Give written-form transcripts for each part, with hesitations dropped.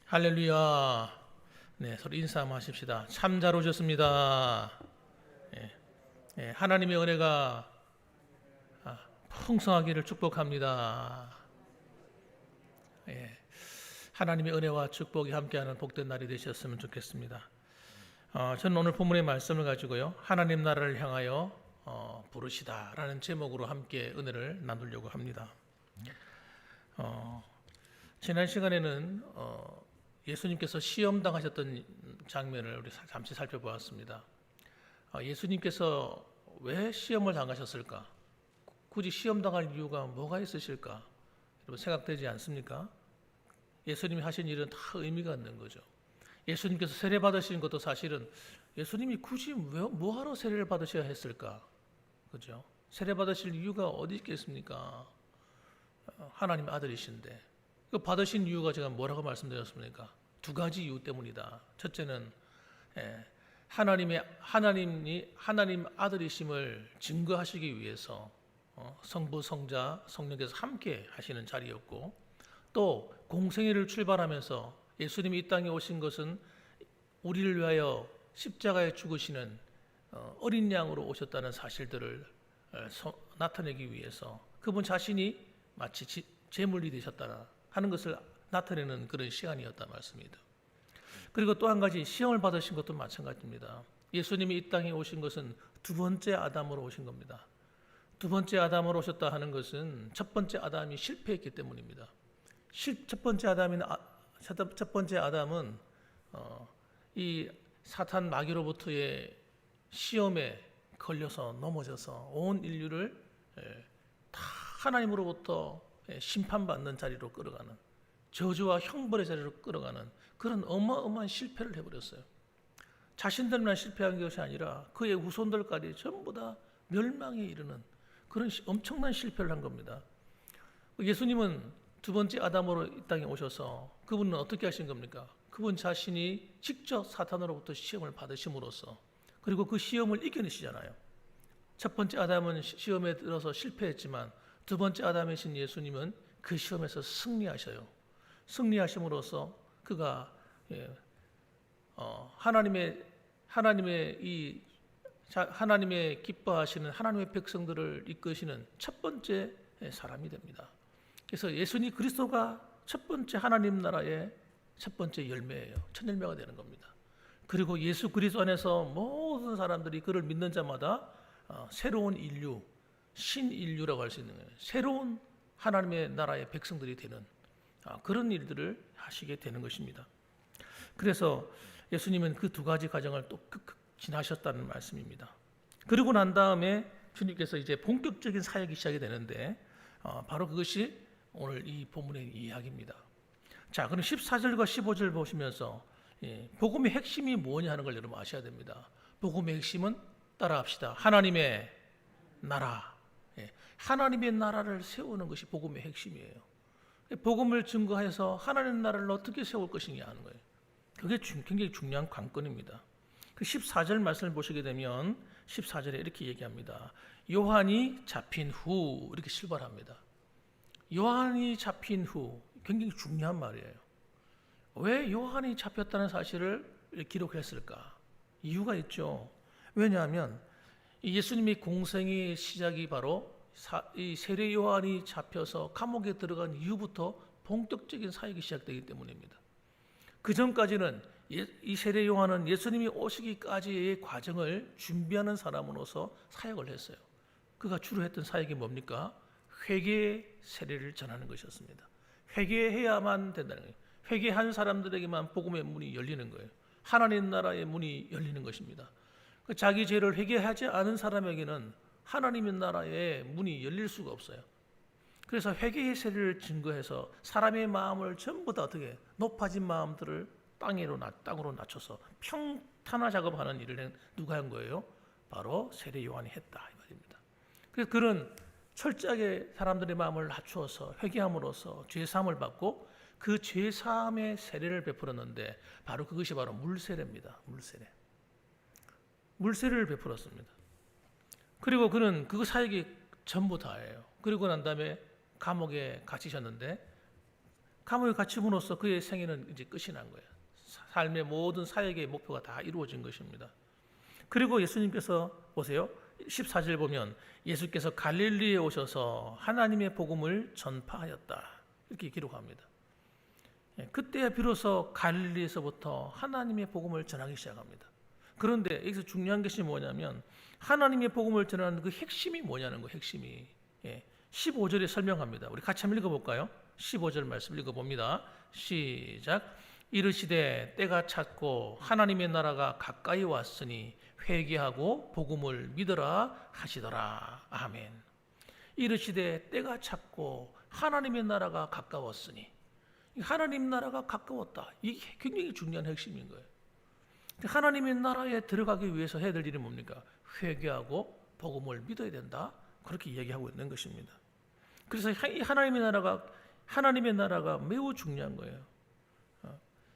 할렐루야. 네, 서로 인사 한번 하십시다. 참 잘 오셨습니다. 하나님의 은혜가 풍성하기를 축복합니다. 하나님의 은혜와 축복이 함께하는 복된 날이 되셨으면 좋겠습니다. 저는 오늘 본문의 말씀을 가지고요, 하나님 나라를 향하여 부르시다라는 제목으로 함께 은혜를 나누려고 합니다. 지난 시간에는 예수님께서 시험 당하셨던 장면을 우리 잠시 살펴보았습니다. 예수님께서 왜 시험을 당하셨을까? 굳이 시험 당할 이유가 뭐가 있으실까? 여러분 생각되지 않습니까? 예수님이 하신 일은 다 의미가 있는 거죠. 예수님께서 세례 받으신 것도 사실은 예수님이 굳이 뭐하러 세례를 받으셔야 했을까? 그죠? 세례 받으실 이유가 어디 있겠습니까? 하나님의 아들이신데. 그 받으신 이유가 제가 뭐라고 말씀드렸습니까? 두 가지 이유 때문이다. 첫째는 하나님 아들이심을 증거하시기 위해서 성부, 성자, 성령께서 함께 하시는 자리였고, 또 공생애를 출발하면서 예수님이 이 땅에 오신 것은 우리를 위하여 십자가에 죽으시는 어린 양으로 오셨다는 사실들을 나타내기 위해서 그분 자신이 마치 제물이 되셨다 하는 것을 나타내는 그런 시간이었다 말씀입니다. 그리고 또 한 가지, 시험을 받으신 것도 마찬가지입니다. 예수님이 이 땅에 오신 것은 두 번째 아담으로 오신 겁니다. 두 번째 아담으로 오셨다 하는 것은 첫 번째 아담이 실패했기 때문입니다. 첫 번째 아담은 이 사탄 마귀로부터의 시험에 걸려서 넘어져서 온 인류를 다 하나님으로부터 심판받는 자리로 끌어가는, 저주와 형벌의 자리로 끌어가는 그런 어마어마한 실패를 해버렸어요. 자신들만 실패한 것이 아니라 그의 후손들까지 전부 다 멸망에 이르는 그런 엄청난 실패를 한 겁니다. 예수님은 두 번째 아담으로 이 땅에 오셔서 그분은 어떻게 하신 겁니까? 그분 자신이 직접 사탄으로부터 시험을 받으심으로써, 그리고 그 시험을 이겨내시잖아요. 첫 번째 아담은 시험에 들어서 실패했지만 두 번째 아담이신 예수님은 그 시험에서 승리하셔요. 승리하심으로써 그가 하나님의 기뻐하시는 하나님의 백성들을 이끄시는 첫 번째 사람이 됩니다. 그래서 예수님 그리스도가 첫 번째 하나님 나라의 첫 번째 열매예요. 첫 열매가 되는 겁니다. 그리고 예수 그리스도 안에서 모든 사람들이 그를 믿는 자마다 새로운 인류, 신인류라고 할 수 있는 거예요. 새로운 하나님의 나라의 백성들이 되는 그런 일들을 하시게 되는 것입니다. 그래서 예수님은 그 두 가지 과정을 또 지나셨다는 말씀입니다. 그리고 난 다음에 주님께서 이제 본격적인 사역이 시작이 되는데 바로 그것이 오늘 이 본문의 이야기입니다. 자, 그럼 14절과 15절 보시면서 복음의 핵심이 뭐냐 하는 걸 여러분 아셔야 됩니다. 복음의 핵심은 따라합시다. 하나님의 나라. 하나님의 나라를 세우는 것이 복음의 핵심이에요. 복음을 증거해서 하나님 나라를 어떻게 세울 것이냐 하는 거예요. 그게 굉장히 중요한 관건입니다. 그 14절 말씀을 보시게 되면 14절에 이렇게 얘기합니다. 요한이 잡힌 후, 이렇게 출발합니다. 요한이 잡힌 후, 굉장히 중요한 말이에요. 왜 요한이 잡혔다는 사실을 기록했을까? 이유가 있죠. 왜냐하면 예수님의 공생의 시작이 바로 이 세례 요한이 잡혀서 감옥에 들어간 이후부터 본격적인 사역이 시작되기 때문입니다. 그 전까지는 이 세례 요한은 예수님이 오시기까지의 과정을 준비하는 사람으로서 사역을 했어요. 그가 주로 했던 사역이 뭡니까? 회개의 세례를 전하는 것이었습니다. 회개해야만 된다는 거예요. 회개한 사람들에게만 복음의 문이 열리는 거예요. 하나님 나라의 문이 열리는 것입니다. 자기 죄를 회개하지 않은 사람에게는 하나님의 나라의 문이 열릴 수가 없어요. 그래서 회개의 세례를 증거해서 사람의 마음을 전부 다 어떻게 높아진 마음들을 땅으로 낮춰서 평탄화 작업하는 일을 누가 한 거예요? 바로 세례 요한이 했다 이 말입니다. 그래서 그런 철저하게 사람들의 마음을 낮추어서 회개함으로써 죄사함을 받고 그 죄사함의 세례를 베풀었는데 바로 그것이 바로 물세례입니다. 물세례를 베풀었습니다. 그리고 그는 그 사역이 전부 다예요. 그리고 난 다음에 감옥에 갇히셨는데 감옥에 갇힘으로써 그의 생애는 이제 끝이 난 거예요. 삶의 모든 사역의 목표가 다 이루어진 것입니다. 그리고 예수님께서 보세요. 14절 보면 예수께서 갈릴리에 오셔서 하나님의 복음을 전파하였다. 이렇게 기록합니다. 그때야 비로소 갈릴리에서부터 하나님의 복음을 전하기 시작합니다. 그런데 여기서 중요한 것이 뭐냐면 하나님의 복음을 전하는 그 핵심이 뭐냐는 거예요. 핵심이 15절에 설명합니다. 우리 같이 한번 읽어볼까요? 15절 말씀 읽어봅니다. 시작. 이르시되 때가 찼고 하나님의 나라가 가까이 왔으니 회개하고 복음을 믿으라 하시더라. 아멘. 이르시되 때가 찼고 하나님의 나라가 가까웠으니, 하나님 나라가 가까웠다. 이게 굉장히 중요한 핵심인 거예요. 하나님의 나라에 들어가기 위해서 해야 될 일이 뭡니까? 회개하고 복음을 믿어야 된다. 그렇게 얘기하고 있는 것입니다. 그래서 이 하나님의 나라가 매우 중요한 거예요.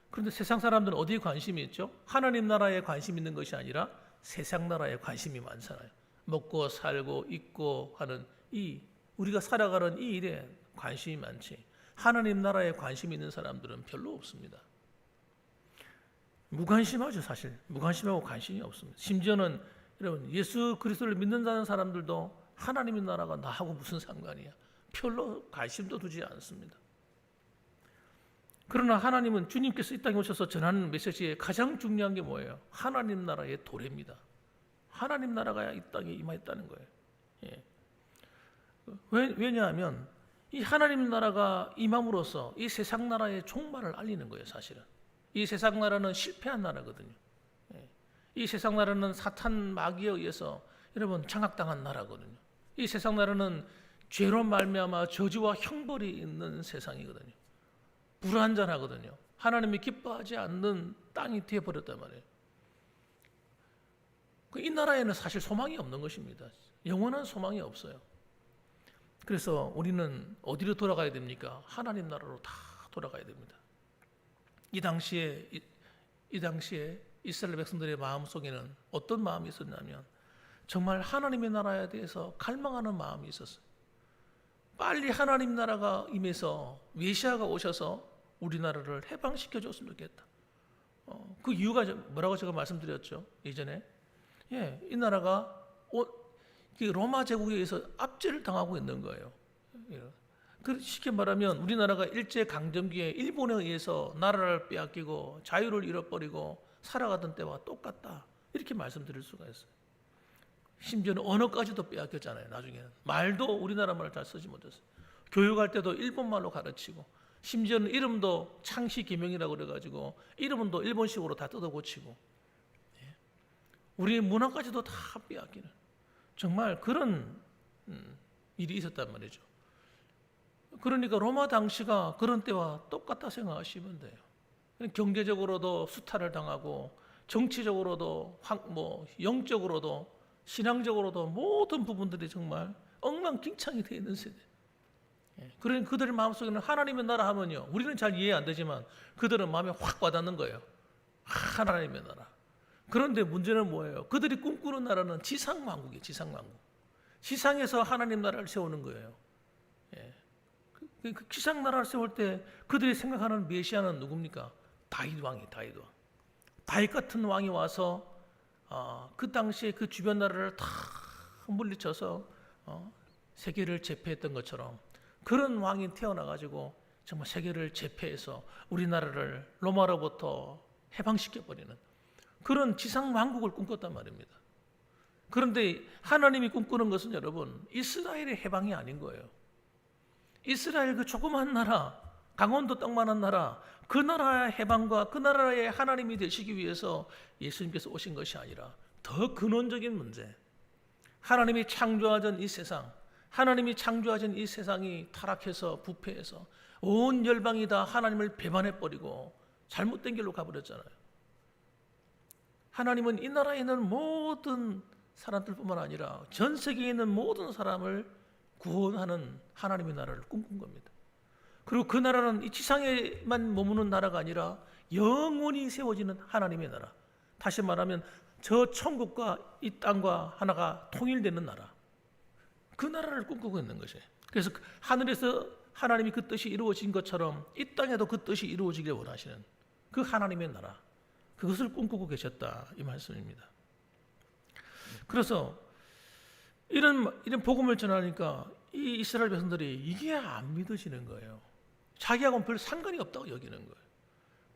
그런데 세상 사람들은 어디에 관심이 있죠? 하나님 나라에 관심 있는 것이 아니라 세상 나라에 관심이 많잖아요. 먹고 살고 있고 하는 우리가 살아가는 이 일에 관심이 많지, 하나님 나라에 관심 있는 사람들은 별로 없습니다. 무관심하죠. 사실 무관심하고 관심이 없습니다. 심지어는 여러분, 예수 그리스도를 믿는다는 사람들도 하나님의 나라가 나하고 무슨 상관이야, 별로 관심도 두지 않습니다. 그러나 하나님은, 주님께서 이 땅에 오셔서 전하는 메시지의 가장 중요한 게 뭐예요? 하나님 나라의 도래입니다. 하나님 나라가 이 땅에 임하였다는 거예요. 왜냐하면 이 하나님 나라가 임함으로써 이 세상 나라의 종말을 알리는 거예요. 사실은 이 세상 나라는 실패한 나라거든요. 이 세상 나라는 사탄 마귀에 의해서 여러분 장악당한 나라거든요. 이 세상 나라는 죄로 말미암아 저주와 형벌이 있는 세상이거든요. 불완전하거든요. 하나님이 기뻐하지 않는 땅이 되어버렸단 말이에요. 이 나라에는 사실 소망이 없는 것입니다. 영원한 소망이 없어요. 그래서 우리는 어디로 돌아가야 됩니까? 하나님 나라로 다 돌아가야 됩니다. 이 당시에 이스라엘 백성들의 마음속에는 어떤 마음이 있었냐면 정말 하나님의 나라에 대해서 갈망하는 마음이 있었어요. 빨리 하나님 나라가 임해서 메시아가 오셔서 우리나라를 해방시켜 줬으면 좋겠다. 그 이유가 뭐라고 제가 말씀드렸죠, 예전에. 이 나라가 로마 제국에 의해서 압제를 당하고 있는 거예요. 쉽게 말하면 우리나라가 일제 강점기에 일본에 의해서 나라를 빼앗기고 자유를 잃어버리고 살아가던 때와 똑같다. 이렇게 말씀드릴 수가 있어요. 심지어는 언어까지도 빼앗겼잖아요. 나중에는 말도 우리나라 말을 잘 쓰지 못했어요. 교육할 때도 일본말로 가르치고, 심지어는 이름도 창시 기명이라고 그래가지고 이름도 일본식으로 다 뜯어고치고, 우리의 문화까지도 다 빼앗기는 정말 그런 일이 있었단 말이죠. 그러니까 로마 당시가 그런 때와 똑같다 생각하시면 돼요. 경제적으로도 수탈을 당하고, 정치적으로도 영적으로도 신앙적으로도 모든 부분들이 정말 엉망진창이 되어 있는 세대. 그러니 그들의 마음속에는 하나님의 나라 하면요, 우리는 잘 이해 안 되지만 그들은 마음에 확 와닿는 거예요. 하나님의 나라. 그런데 문제는 뭐예요? 그들이 꿈꾸는 나라는 지상왕국이에요. 지상왕국. 지상에서 하나님 나라를 세우는 거예요. 그 지상 나라를 세울 때 그들이 생각하는 메시아는 누굽니까? 다윗 왕이 다윗 왕. 다윗 같은 왕이 와서 그 당시에 그 주변 나라를 다 물리쳐서 세계를 제패했던 것처럼 그런 왕이 태어나가지고 정말 세계를 제패해서 우리나라를 로마로부터 해방시켜버리는 그런 지상 왕국을 꿈꿨단 말입니다. 그런데 하나님이 꿈꾸는 것은 여러분 이스라엘의 해방이 아닌 거예요. 이스라엘 그 조그만 나라, 강원도 땅만한 나라, 그 나라의 해방과 그 나라의 하나님이 되시기 위해서 예수님께서 오신 것이 아니라 더 근원적인 문제, 하나님이 창조하신 이 세상, 하나님이 창조하신 이 세상이 타락해서 부패해서 온 열방이 다 하나님을 배반해버리고 잘못된 길로 가버렸잖아요. 하나님은 이 나라에 있는 모든 사람들뿐만 아니라 전 세계에 있는 모든 사람을 구원하는 하나님의 나라를 꿈꾼 겁니다. 그리고 그 나라는 이 지상에만 머무는 나라가 아니라 영원히 세워지는 하나님의 나라. 다시 말하면 저 천국과 이 땅과 하나가 통일되는 나라. 그 나라를 꿈꾸고 있는 것이에요. 그래서 하늘에서 하나님이 그 뜻이 이루어진 것처럼 이 땅에도 그 뜻이 이루어지길 원하시는 그 하나님의 나라, 그것을 꿈꾸고 계셨다 이 말씀입니다. 그래서 이런 복음을 전하니까 이 이스라엘 백성들이 이게 안 믿어지는 거예요. 자기하고는 별 상관이 없다고 여기는 거예요.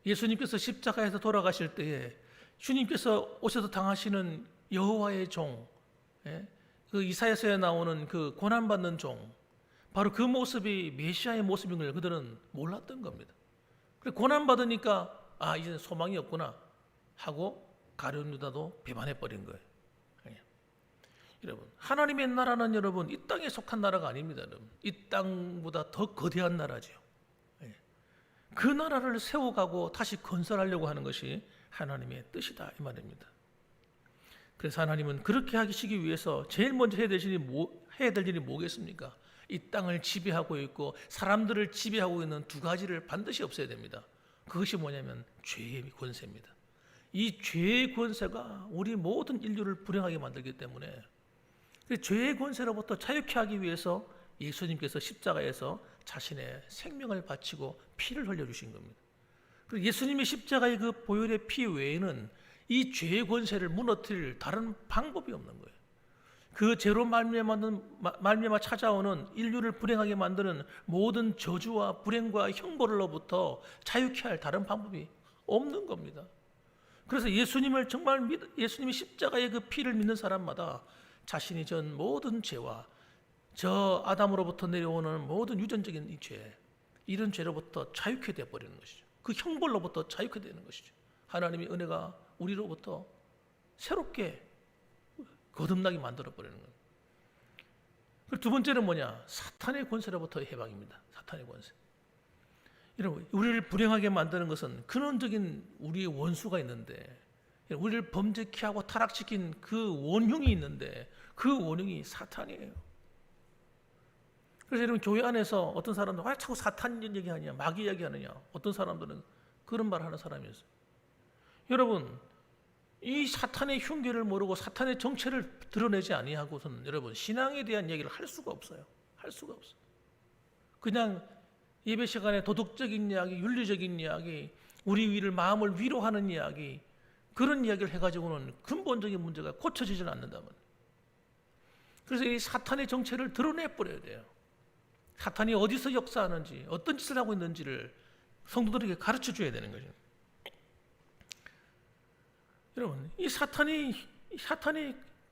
예수님께서 십자가에서 돌아가실 때에 주님께서 오셔서 당하시는 여호와의 종, 그 이사야서에 나오는 그 고난받는 종, 바로 그 모습이 메시아의 모습인 걸 그들은 몰랐던 겁니다. 그래 고난받으니까 이제 소망이 없구나 하고 가룟 유다도 배반해 버린 거예요. 여러분, 하나님의 나라는 여러분 이 땅에 속한 나라가 아닙니다. 여러분, 이 땅보다 더 거대한 나라죠. 그 나라를 세워가고 다시 건설하려고 하는 것이 하나님의 뜻이다 이 말입니다. 그래서 하나님은 그렇게 하시기 위해서 제일 먼저 해야 될 일이 뭐겠습니까? 이 땅을 지배하고 있고 사람들을 지배하고 있는 두 가지를 반드시 없애야 됩니다. 그것이 뭐냐면 죄의 권세입니다. 이 죄의 권세가 우리 모든 인류를 불행하게 만들기 때문에 죄의 권세로부터 자유케 하기 위해서 예수님께서 십자가에서 자신의 생명을 바치고 피를 흘려주신 겁니다. 그리고 예수님의 십자가의 그 보혈의 피 외에는 이 죄의 권세를 무너뜨릴 다른 방법이 없는 거예요. 그 죄로 말미암아 찾아오는 인류를 불행하게 만드는 모든 저주와 불행과 형벌로부터 자유케 할 다른 방법이 없는 겁니다. 그래서 예수님을 정말 예수님의 십자가의 그 피를 믿는 사람마다 자신이 전 모든 죄와 저 아담으로부터 내려오는 모든 유전적인 이 죄, 이런 죄로부터 자유케 되어 버리는 것이죠. 그 형벌로부터 자유케 되는 것이죠. 하나님의 은혜가 우리로부터 새롭게 거듭나게 만들어 버리는 거예요. 두 번째는 뭐냐? 사탄의 권세로부터의 해방입니다. 사탄의 권세. 여러분, 우리를 불행하게 만드는 것은 근원적인 우리의 원수가 있는데, 우리를 범죄케 하고 타락시킨 그 원흉이 있는데, 그 원흉이 사탄이에요. 그래서 여러분, 교회 안에서 어떤 사람들은 왜 자꾸 사탄 얘기하냐, 마귀 이야기하느냐, 어떤 사람들은 그런 말 하는 사람이 있어요. 여러분, 이 사탄의 흉계를 모르고 사탄의 정체를 드러내지 아니하고서는 여러분 신앙에 대한 얘기를 할 수가 없어요. 할 수가 없어요. 그냥 예배 시간에 도덕적인 이야기, 윤리적인 이야기, 우리 위를 마음을 위로하는 이야기, 그런 이야기를 해가지고는 근본적인 문제가 고쳐지지는 않는다면. 그래서 이 사탄의 정체를 드러내버려야 돼요. 사탄이 어디서 역사하는지, 어떤 짓을 하고 있는지를 성도들에게 가르쳐줘야 되는 거죠. 여러분, 이 사탄이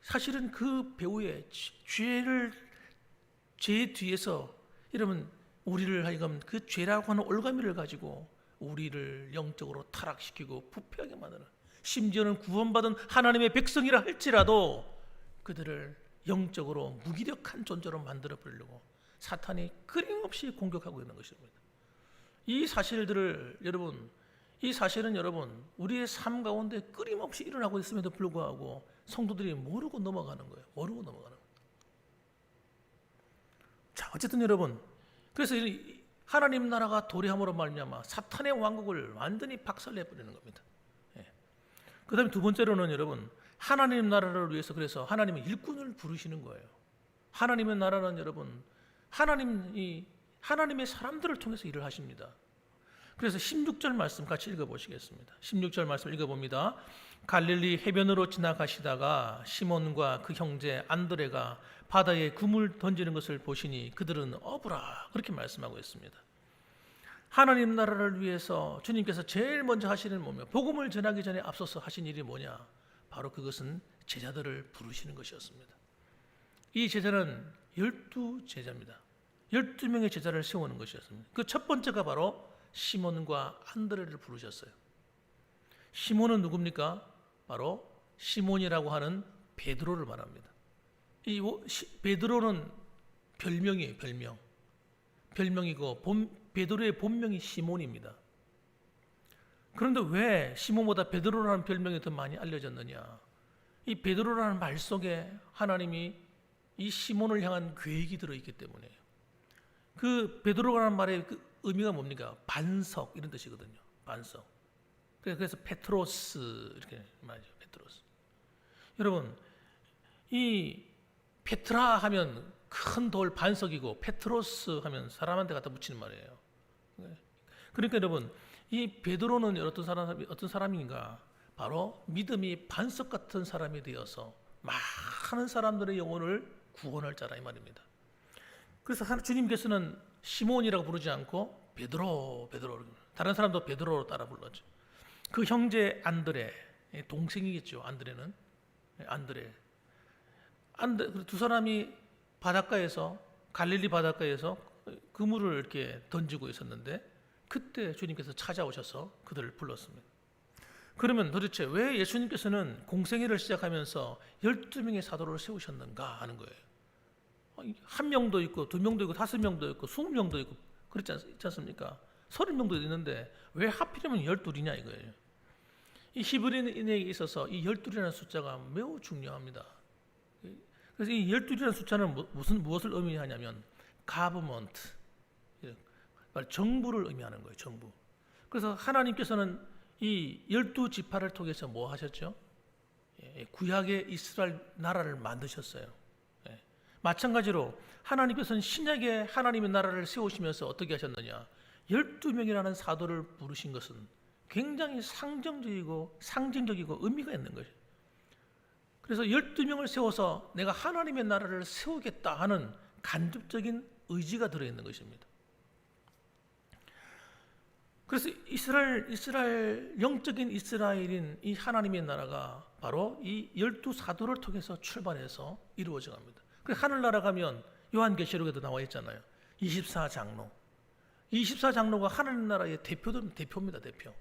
사실은 그 배후에 죄 뒤에서 여러분 우리를 하여금 그 죄라고 하는 올가미를 가지고 우리를 영적으로 타락시키고 부패하게 만드는, 심지어는 구원받은 하나님의 백성이라 할지라도 그들을 영적으로 무기력한 존재로 만들어 버리려고 사탄이 끊임없이 공격하고 있는 것입니다. 이 사실들을 이 사실은 여러분 우리의 삶 가운데 끊임없이 일어나고 있음에도 불구하고 성도들이 모르고 넘어가는 거예요. 모르고 넘어가는 거예요. 자, 어쨌든 여러분, 그래서 하나님 나라가 도래함으로 말미암아 사탄의 왕국을 완전히 박살내 버리는 겁니다. 그다음에 두 번째로는 여러분, 하나님 나라를 위해서 그래서 하나님은 일꾼을 부르시는 거예요. 하나님의 나라는 여러분 하나님의 사람들을 통해서 일을 하십니다. 그래서 16절 말씀 같이 읽어보시겠습니다. 16절 말씀 읽어봅니다. 갈릴리 해변으로 지나가시다가 시몬과 그 형제 안드레가 바다에 금을 던지는 것을 보시니 그들은 어부라, 그렇게 말씀하고 있습니다. 하나님 나라를 위해서 주님께서 제일 먼저 하시는 뭐며 복음을 전하기 전에 앞서서 하신 일이 뭐냐? 바로 그것은 제자들을 부르시는 것이었습니다. 이 제자는 12제자입니다. 12명의 제자를 세우는 것이었습니다. 그 첫 번째가 바로 시몬과 안드레를 부르셨어요. 시몬은 누굽니까? 바로 시몬이라고 하는 베드로를 말합니다. 이 베드로는 별명이에요. 별명이고 베드로의 본명이 시몬입니다. 그런데 왜 시몬보다 베드로라는 별명이 더 많이 알려졌느냐? 이 베드로라는 말 속에 하나님이 이 시몬을 향한 계획이 들어있기 때문에요. 그 베드로라는 말의 그 의미가 뭡니까? 반석, 이런 뜻이거든요. 반석. 그래서 페트로스 이렇게 말이죠. 페트로스. 여러분, 이 페트라 하면 큰 돌 반석이고 페트로스 하면 사람한테 갖다 붙이는 말이에요. 그러니까 여러분, 이 베드로는 어떤 사람인가? 바로 믿음이 반석 같은 사람이 되어서 많은 사람들의 영혼을 구원할 자라 이 말입니다. 그래서 주님께서는 시몬이라고 부르지 않고 베드로, 다른 사람도 베드로로 따라 불렀죠. 그 형제 안드레, 동생이겠죠. 안드레는 안드레 두 사람이 바닷가에서, 갈릴리 바닷가에서 그물을 이렇게 던지고 있었는데 그때 주님께서 찾아오셔서 그들을 불렀습니다. 그러면 도대체 왜 예수님께서는 공생애를 시작하면서 12명의 사도를 세우셨는가 하는 거예요. 한 명도 있고 두 명도 있고 5명도 있고 20명도 있고 그렇지 않습니까? 30명도 있는데 왜 하필이면 12이냐 이거예요. 이 히브리인에게 있어서 이 12이라는 숫자가 매우 중요합니다. 그래서 이 12이라는 숫자는 무엇을 의미하냐면 government, 정부를 의미하는 거예요. 정부. 그래서 하나님께서는 이 12지파를 통해서 뭐 하셨죠? 구약의 이스라엘 나라를 만드셨어요. 마찬가지로 하나님께서는 신약의 하나님의 나라를 세우시면서 어떻게 하셨느냐? 12명이라는 사도를 부르신 것은 굉장히 상징적이고 의미가 있는 것이에요. 그래서 12명을 세워서 내가 하나님의 나라를 세우겠다 하는 간접적인 의지가 들어있는 것입니다. 그래서 영적인 이스라엘인 이 하나님의 나라가 바로 이 12사도를 통해서 출발해서 이루어져 갑니다. 그래서 하늘나라 가면 요한계시록에도 나와 있잖아요. 24장로. 24장로가 하늘나라의 대표입니다. 대표.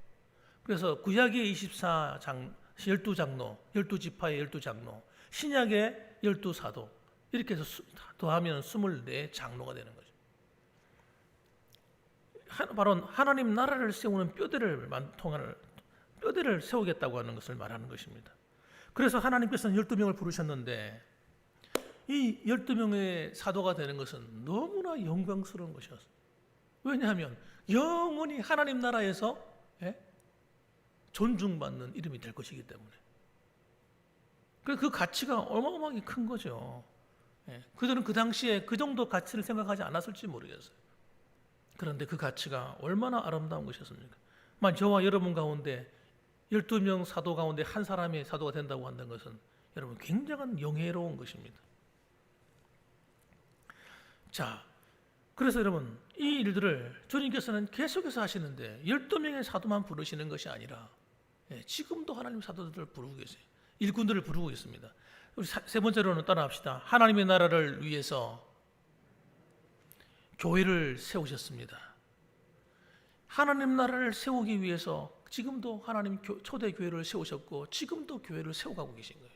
그래서 구약의 12장로, 12지파의 12장로, 신약의 12사도 이렇게 해서 더하면 24장로가 되는 거죠. 바로 하나님 나라를 세우는 뼈대를 세우겠다고 하는 것을 말하는 것입니다. 그래서 하나님께서는 12명을 부르셨는데 이 12명의 사도가 되는 것은 너무나 영광스러운 것이었어요. 왜냐하면 영원히 하나님 나라에서 존중받는 이름이 될 것이기 때문에. 그 가치가 어마어마하게 큰 거죠. 그들은 그 당시에 그 정도 가치를 생각하지 않았을지 모르겠어요. 그런데 그 가치가 얼마나 아름다운 것이었습니까? 저와 여러분 가운데 12명 사도 가운데 한 사람의 사도가 된다고 한다는 것은 여러분 굉장한 영예로운 것입니다. 자, 그래서 여러분 이 일들을 주님께서는 계속해서 하시는데 12명의 사도만 부르시는 것이 아니라 지금도 하나님 사도들을 부르고 계세요. 일꾼들을 부르고 있습니다. 우리 세 번째로는 따라합시다. 하나님의 나라를 위해서 교회를 세우셨습니다. 하나님 나라를 세우기 위해서 지금도 하나님 초대 교회를 세우셨고 지금도 교회를 세워가고 계신 거예요.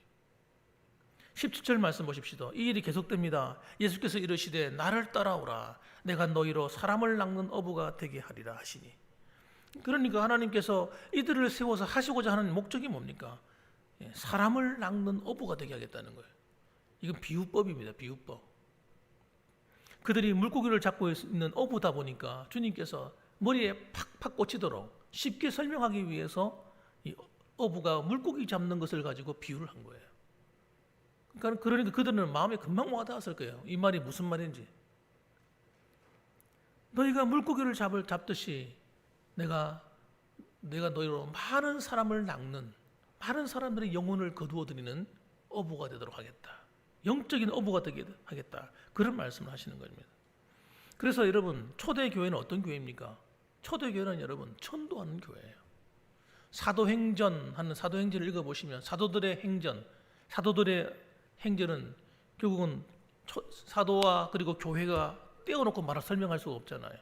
17절 말씀 보십시오. 이 일이 계속됩니다. 예수께서 이르시되 나를 따라오라. 내가 너희로 사람을 낚는 어부가 되게 하리라 하시니. 그러니까 하나님께서 이들을 세워서 하시고자 하는 목적이 뭡니까? 사람을 낚는 어부가 되게 하겠다는 거예요. 이건 비유법입니다. 비유법. 그들이 물고기를 잡고 있는 어부다 보니까 주님께서 머리에 팍팍 꽂히도록 쉽게 설명하기 위해서 이 어부가 물고기 잡는 것을 가지고 비유를 한 거예요. 그러니까 그들은 마음에 금방 와닿았을 거예요. 이 말이 무슨 말인지. 너희가 물고기를 잡듯이 내가 너희로 많은 사람을 낚는, 많은 사람들의 영혼을 거두어들이는 어부가 되도록 하겠다. 영적인 어부가 되게 하겠다. 그런 말씀을 하시는 겁니다. 그래서 여러분 초대교회는 어떤 교회입니까? 초대교회는 여러분 전도하는 교회예요. 사도행전을 읽어보시면 사도들의 행전은 결국은 사도와 그리고 교회가 떼어놓고 설명할 수가 없잖아요.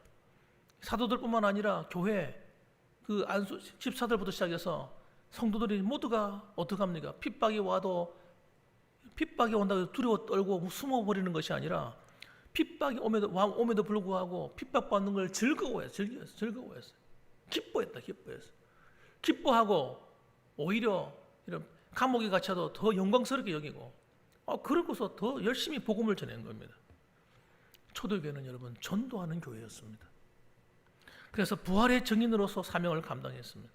사도들뿐만 아니라 교회 그 안수 14들부터 시작해서 성도들이 모두가 어떻게 합니까? 핍박이 온다고 두려워 떨고 숨어버리는 것이 아니라 핍박이 오면도 불구하고 핍박받는 걸 즐거워했어요. 기뻐했어요. 기뻐하고 오히려 이런 감옥에 갇혀도 더 영광스럽게 여기고 그러고서 더 열심히 복음을 전한 겁니다. 초대교회는 여러분 전도하는 교회였습니다. 그래서 부활의 증인으로서 사명을 감당했습니다.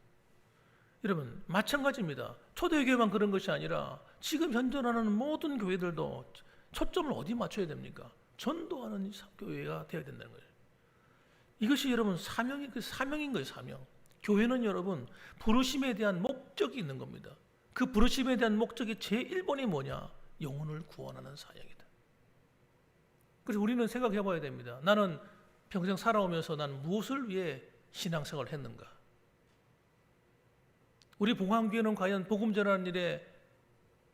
여러분 마찬가지입니다. 초대교회만 그런 것이 아니라 지금 현존하는 모든 교회들도 초점을 어디 맞춰야 됩니까? 전도하는 교회가 되어야 된다는 거예요. 이것이 여러분 사명인 거예요. 사명. 교회는 여러분 부르심에 대한 목적이 있는 겁니다. 그 부르심에 대한 목적이 제1번이 뭐냐? 영혼을 구원하는 사역이다. 그래서 우리는 생각해 봐야 됩니다. 나는 평생 살아오면서 난 무엇을 위해 신앙생활을 했는가? 우리 봉황교회는 과연 복음 전하는 일에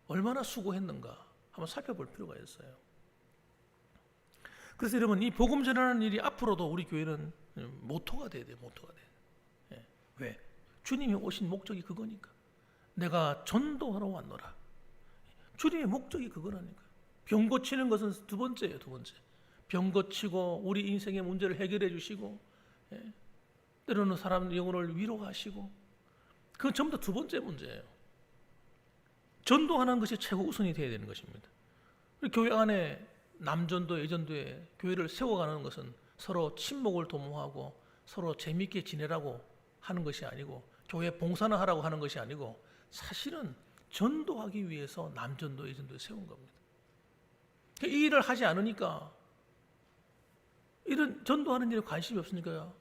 얼마나 수고했는가? 한번 살펴볼 필요가 있어요. 그래서 여러분 이 복음 전하는 일이 앞으로도 우리 교회는 모토가 돼야 돼요. 모토가 돼요. 예. 왜? 주님이 오신 목적이 그거니까. 내가 전도하러 왔노라. 주님의 목적이 그거라니까. 병 고치는 것은 두 번째예요. 두 번째. 병 고치고 우리 인생의 문제를 해결해 주시고, 예. 때로는 사람 영혼을 위로하시고, 그건 전부 다 두 번째 문제예요. 전도하는 것이 최고 우선이 되어야 되는 것입니다. 교회 안에 남전도 여전도에 교회를 세워가는 것은 서로 친목을 도모하고 서로 재미있게 지내라고 하는 것이 아니고, 교회 봉사나 하라고 하는 것이 아니고, 사실은 전도하기 위해서 남전도 여전도에 세운 겁니다. 이 일을 하지 않으니까, 이런 전도하는 일에 관심이 없으니까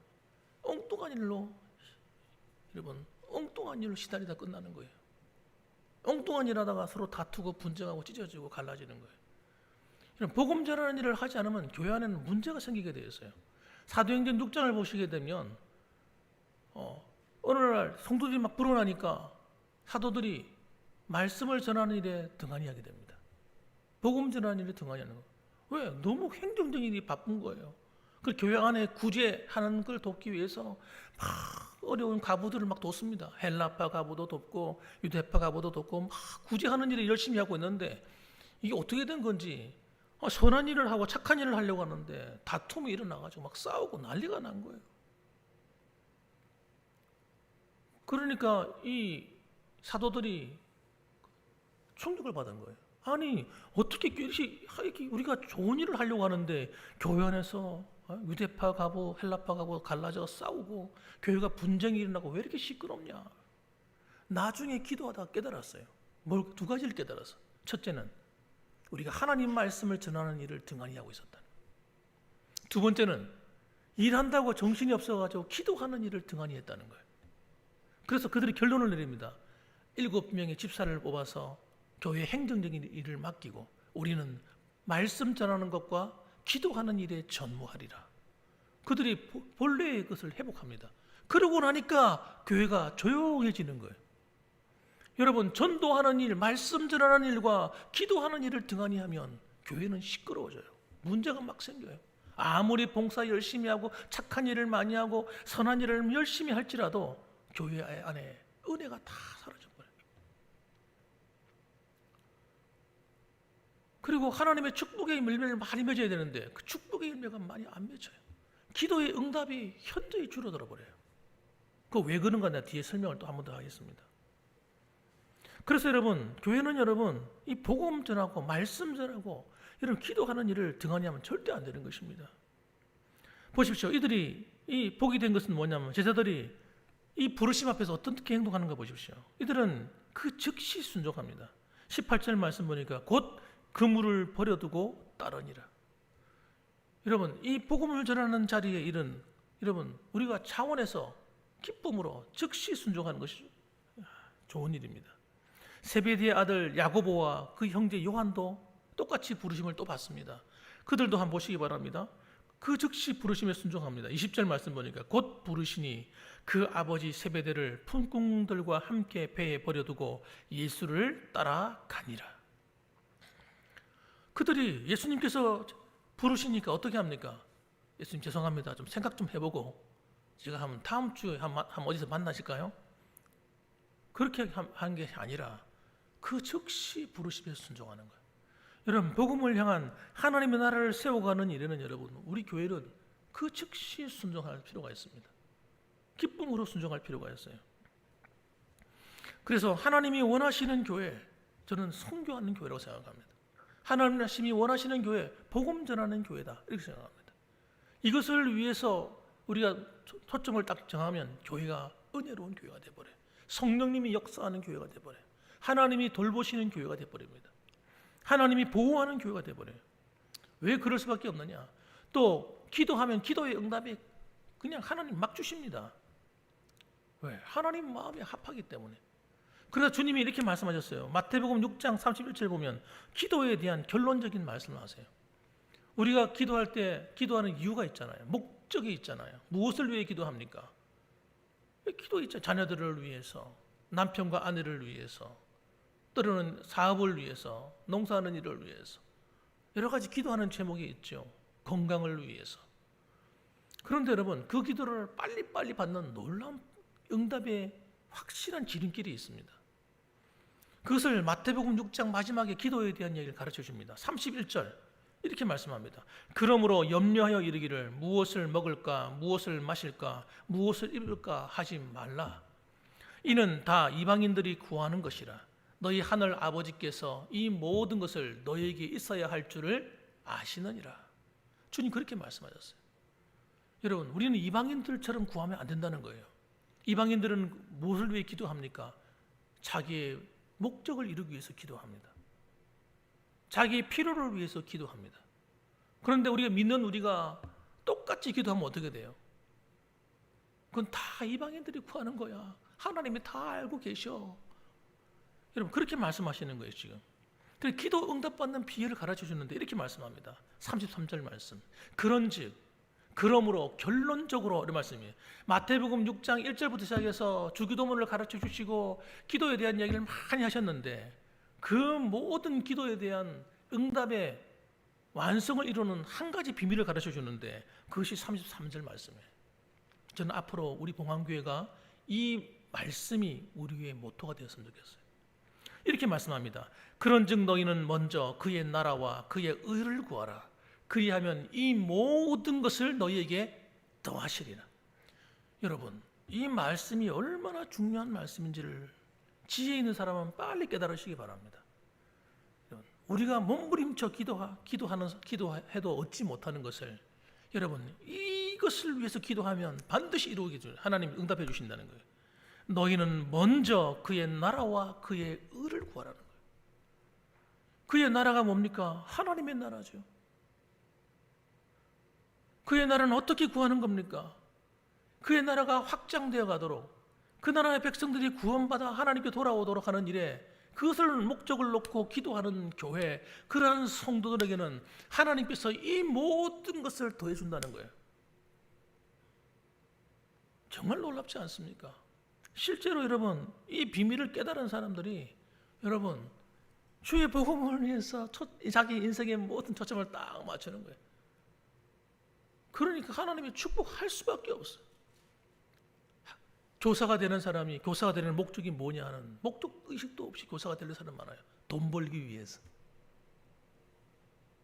엉뚱한 일로, 여러분 엉뚱한 일로 시달리다 끝나는 거예요. 엉뚱한 일 하다가 서로 다투고 분쟁하고 찢어지고 갈라지는 거예요. 복음 전하는 일을 하지 않으면 교회 안에는 문제가 생기게 되어 있어요. 사도행전 6장을 보시게 되면 어느 날 성도들이 막 불어나니까 사도들이 말씀을 전하는 일에 등한히 하게 됩니다. 복음 전하는 일에 등한히 하는 거예요. 왜? 너무 행정적인 일이 바쁜 거예요. 그 교회 안에 구제하는 걸 돕기 위해서 막 어려운 가부들을 막 돕습니다. 헬라파 가부도 돕고 유대파 가부도 돕고 막 구제하는 일을 열심히 하고 있는데, 이게 어떻게 된 건지 선한 일을 하고 착한 일을 하려고 하는데 다툼이 일어나가지고 막 싸우고 난리가 난 거예요. 그러니까 이 사도들이 충격을 받은 거예요. 아니 어떻게 이렇게 우리가 좋은 일을 하려고 하는데 교회 안에서 유대파 가부 헬라파 가부 갈라져 싸우고 교회가 분쟁이 일어나고 왜 이렇게 시끄럽냐. 나중에 기도하다가 깨달았어요. 두 가지를 깨달았어. 첫째는 우리가 하나님 말씀을 전하는 일을 등한히 하고 있었다. 두 번째는 일한다고 정신이 없어가지고 기도하는 일을 등한히 했다는 거예요. 그래서 그들이 결론을 내립니다. 7명의 집사를 뽑아서 교회 행정적인 일을 맡기고 우리는 말씀 전하는 것과 기도하는 일에 전무하리라. 그들이 본래의 것을 회복합니다. 그러고 나니까 교회가 조용해지는 거예요. 여러분 전도하는 일, 말씀 전하는 일과 기도하는 일을 등한히 하면 교회는 시끄러워져요. 문제가 막 생겨요. 아무리 봉사 열심히 하고 착한 일을 많이 하고 선한 일을 열심히 할지라도 교회 안에 은혜가 다 사라져버려요. 그리고 하나님의 축복의 열매를 많이 맺어야 되는데 그 축복의 열매가 많이 안 맺혀요. 기도의 응답이 현저히 줄어들어 버려요. 그 왜 그런가 내가 뒤에 설명을 또 한 번 더 하겠습니다. 그래서 여러분 교회는 여러분 이 복음 전하고 말씀 전하고 이런 기도하는 일을 등한히 하면 절대 안 되는 것입니다. 보십시오. 이들이 이 복이 된 것은 뭐냐면 제자들이 이 부르심 앞에서 어떻게 행동하는가 보십시오. 이들은 그 즉시 순종합니다. 18절 말씀 보니까 곧 그물을 버려두고 따르니라. 여러분 이 복음을 전하는 자리에 이른 여러분 우리가 차원에서 기쁨으로 즉시 순종하는 것이 좋은 일입니다. 세베대의 아들 야고보와 그 형제 요한도 똑같이 부르심을 또 받습니다. 그들도 한번 보시기 바랍니다. 그 즉시 부르심에 순종합니다. 20절 말씀 보니까 곧 부르시니 그 아버지 세베대를 품꾼들과 함께 배에 버려두고 예수를 따라가니라. 그들이 예수님께서 부르시니까 어떻게 합니까? 예수님 죄송합니다. 좀 생각 좀 해보고 제가 한번 다음 주에 한번 어디서 만나실까요? 그렇게 한 게 아니라 그 즉시 부르심에 순종하는 거예요. 여러분 복음을 향한 하나님의 나라를 세워가는 일에는 여러분 우리 교회는 그 즉시 순종할 필요가 있습니다. 기쁨으로 순종할 필요가 있어요. 그래서 하나님이 원하시는 교회, 저는 선교하는 교회라고 생각합니다. 하나님이 원하시는 교회, 복음 전하는 교회다 이렇게 생각합니다. 이것을 위해서 우리가 초점을 딱 정하면 교회가 은혜로운 교회가 되어버려요. 성령님이 역사하는 교회가 되어버려요. 하나님이 돌보시는 교회가 되어버립니다. 하나님이 보호하는 교회가 되어버려요. 왜 그럴 수밖에 없느냐? 또 기도하면 기도의 응답이 그냥 하나님 막 주십니다. 왜? 하나님 마음이 합하기 때문에. 그래서 주님이 이렇게 말씀하셨어요. 마태복음 6장 31절 보면 기도에 대한 결론적인 말씀을 하세요. 우리가 기도할 때 기도하는 이유가 있잖아요. 목적이 있잖아요. 무엇을 위해 기도합니까? 기도 있죠. 자녀들을 위해서, 남편과 아내를 위해서, 때로는 사업을 위해서, 농사하는 일을 위해서 여러 가지 기도하는 제목이 있죠. 건강을 위해서. 그런데 여러분, 그 기도를 빨리빨리 받는 놀라운 응답의 확실한 지름길이 있습니다. 그것을 마태복음 6장 마지막에 기도에 대한 얘기를 가르쳐 줍니다. 31절 이렇게 말씀합니다. 그러므로 염려하여 이르기를 무엇을 먹을까, 무엇을 마실까, 무엇을 입을까 하지 말라. 이는 다 이방인들이 구하는 것이라. 너희 하늘 아버지께서 이 모든 것을 너희에게 있어야 할 줄을 아시느니라. 주님 그렇게 말씀하셨어요. 여러분, 우리는 이방인들처럼 구하면 안 된다는 거예요. 이방인들은 무엇을 위해 기도합니까? 자기의 목적을 이루기 위해서 기도합니다. 자기의 필요를 위해서 기도합니다. 그런데 우리가 믿는 우리가 똑같이 기도하면 어떻게 돼요? 그건 다 이방인들이 구하는 거야. 하나님이 다 알고 계셔. 여러분 그렇게 말씀하시는 거예요 지금. 그래서 기도 응답받는 비결을 가르쳐 주는데 이렇게 말씀합니다. 33절 말씀. 그런즉 그러므로 결론적으로 이런 말씀이에요. 마태복음 6장 1절부터 시작해서 주기도문을 가르쳐 주시고 기도에 대한 얘기를 많이 하셨는데 그 모든 기도에 대한 응답의 완성을 이루는 한 가지 비밀을 가르쳐 주는데 그것이 33절 말씀이에요. 저는 앞으로 우리 봉황교회가 이 말씀이 우리의 모토가 되었으면 좋겠어요. 이렇게 말씀합니다. 그런즉 너희는 먼저 그의 나라와 그의 의를 구하라. 그리하면 이 모든 것을 너희에게 더하시리라. 여러분, 이 말씀이 얼마나 중요한 말씀인지를 지혜 있는 사람은 빨리 깨달으시기 바랍니다. 우리가 몸부림쳐 기도해도 얻지 못하는 것을 여러분 이것을 위해서 기도하면 반드시 이루게 줄 하나님 응답해 주신다는 거예요. 너희는 먼저 그의 나라와 그의 의를 구하라는 거예요. 그의 나라가 뭡니까? 하나님의 나라죠. 그의 나라는 어떻게 구하는 겁니까? 그의 나라가 확장되어 가도록 그 나라의 백성들이 구원받아 하나님께 돌아오도록 하는 일에 그것을 목적을 놓고 기도하는 교회, 그러한 성도들에게는 하나님께서 이 모든 것을 더해준다는 거예요. 정말 놀랍지 않습니까? 실제로 여러분 이 비밀을 깨달은 사람들이 여러분 주의 복음을 위해서 자기 인생의 모든 초점을 딱 맞추는 거예요. 그러니까 하나님이 축복할 수밖에 없어요. 교사가 되는 사람이 교사가 되는 목적이 뭐냐 하는 목적 의식도 없이 교사가 되는 사람 많아요. 돈 벌기 위해서.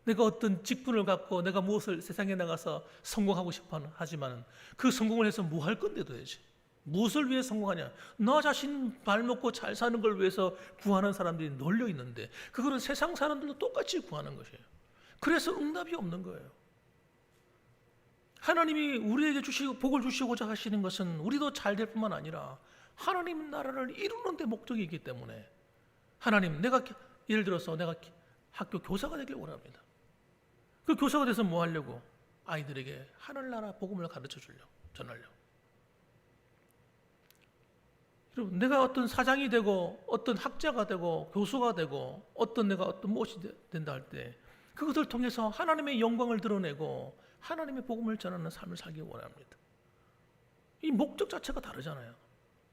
내가 어떤 직분을 갖고 내가 무엇을 세상에 나가서 성공하고 싶어 하지만 그 성공을 해서 뭐 할 건데 도대체. 무엇을 위해 성공하냐? 나 자신 발 먹고 잘 사는 걸 위해서 구하는 사람들이 널려 있는데 그거는 세상 사람들도 똑같이 구하는 것이에요. 그래서 응답이 없는 거예요. 하나님이 우리에게 주시고 복을 주시고자 하시는 것은 우리도 잘 될 뿐만 아니라 하나님 나라를 이루는 데 목적이 있기 때문에 하나님 내가 예를 들어서 내가 학교 교사가 되길 원합니다. 그 교사가 돼서 뭐 하려고? 아이들에게 하늘나라 복음을 가르쳐 주려고 전하려고. 여러분 내가 어떤 사장이 되고 어떤 학자가 되고 교수가 되고 내가 어떤 무엇이 된다 할 때 그것을 통해서 하나님의 영광을 드러내고 하나님의 복음을 전하는 삶을 살기 원합니다. 이 목적 자체가 다르잖아요.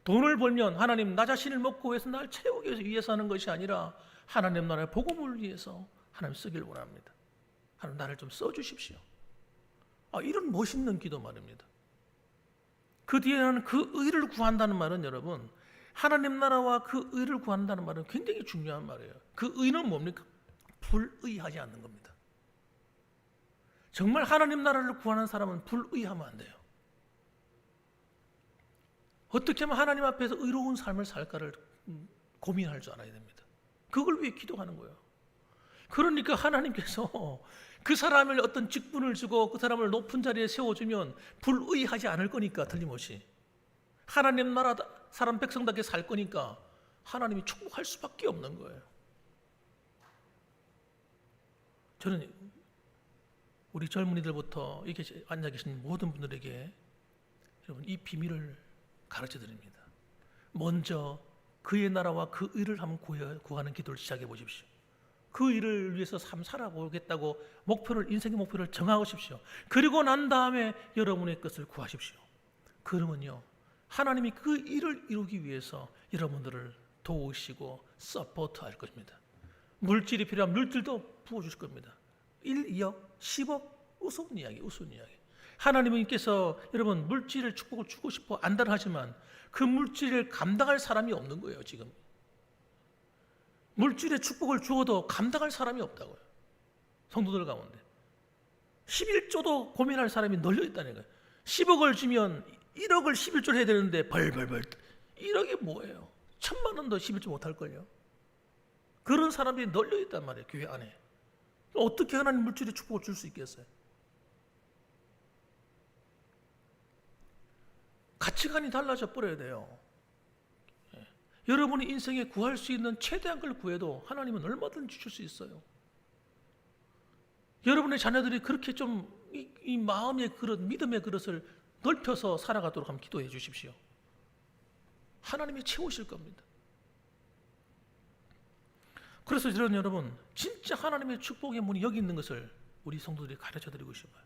돈을 벌면 하나님 나 자신을 먹고 위해서 날 채우기 위해서 하는 것이 아니라 하나님 나라의 복음을 위해서 하나님 쓰길 원합니다. 하나님 나를 좀 써주십시오. 이런 멋있는 기도 말입니다. 그 뒤에는 그 의를 구한다는 말은 여러분 하나님 나라와 그 의를 구한다는 말은 굉장히 중요한 말이에요. 그 의는 뭡니까? 불의하지 않는 겁니다. 정말 하나님 나라를 구하는 사람은 불의하면 안 돼요. 어떻게 하면 하나님 앞에서 의로운 삶을 살까를 고민할 줄 알아야 됩니다. 그걸 위해 기도하는 거예요. 그러니까 하나님께서 그 사람을 어떤 직분을 주고 그 사람을 높은 자리에 세워주면 불의하지 않을 거니까 틀림없이 하나님 나라 사람 백성답게 살 거니까 하나님이 축복할 수밖에 없는 거예요. 저는 우리 젊은이들부터 이렇게 앉아 계신 모든 분들에게 여러분 이 비밀을 가르쳐 드립니다. 먼저 그의 나라와 그 의를 한번 구하는 기도를 시작해 보십시오. 그 일을 위해서 삶 살아보겠다고 인생의 목표를 정하십시오. 그리고 난 다음에 여러분의 것을 구하십시오. 그러면요, 하나님이 그 일을 이루기 위해서 여러분들을 도우시고 서포트할 것입니다. 물질이 필요한 물질도 부어주실 겁니다. 1, 2억, 10억, 우스운 이야기. 하나님께서 여러분 물질을 축복을 주고 싶어 안달하지만 그 물질을 감당할 사람이 없는 거예요. 지금 물질의 축복을 주어도 감당할 사람이 없다고요. 성도들 가운데 11조도 고민할 사람이 널려 있다는 거예요. 10억을 주면 1억을 11조를 해야 되는데 벌벌벌 1억이 뭐예요? 1,000만 원도 11조 못할걸요. 그런 사람들이 널려 있단 말이에요. 교회 안에. 어떻게 하나님 물질의 축복을 줄 수 있겠어요? 가치관이 달라져 버려야 돼요. 여러분이 인생에 구할 수 있는 최대한 걸 구해도 하나님은 얼마든지 줄 수 있어요. 여러분의 자녀들이 그렇게 좀 이 마음의 그릇, 믿음의 그릇을 넓혀서 살아가도록 한번 기도해 주십시오. 하나님이 채우실 겁니다. 그래서 저는 여러분 진짜 하나님의 축복의 문이 여기 있는 것을 우리 성도들이 가르쳐 드리고 싶어요.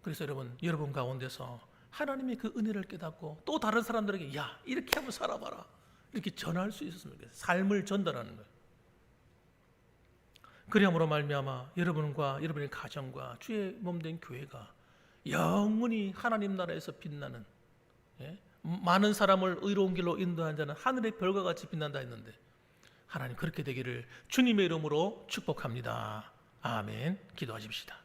그래서 여러분 가운데서 하나님의 그 은혜를 깨닫고 또 다른 사람들에게 야 이렇게 한번 살아봐라 이렇게 전할 수 있었으면 좋겠어요. 삶을 전달하는 거예요. 그리함으로 말미암아 여러분과 여러분의 가정과 주의 몸된 교회가 영원히 하나님 나라에서 빛나는 많은 사람을 의로운 길로 인도한 자는 하늘의 별과 같이 빛난다 했는데 하나님 그렇게 되기를 주님의 이름으로 축복합니다. 아멘. 기도하십시다.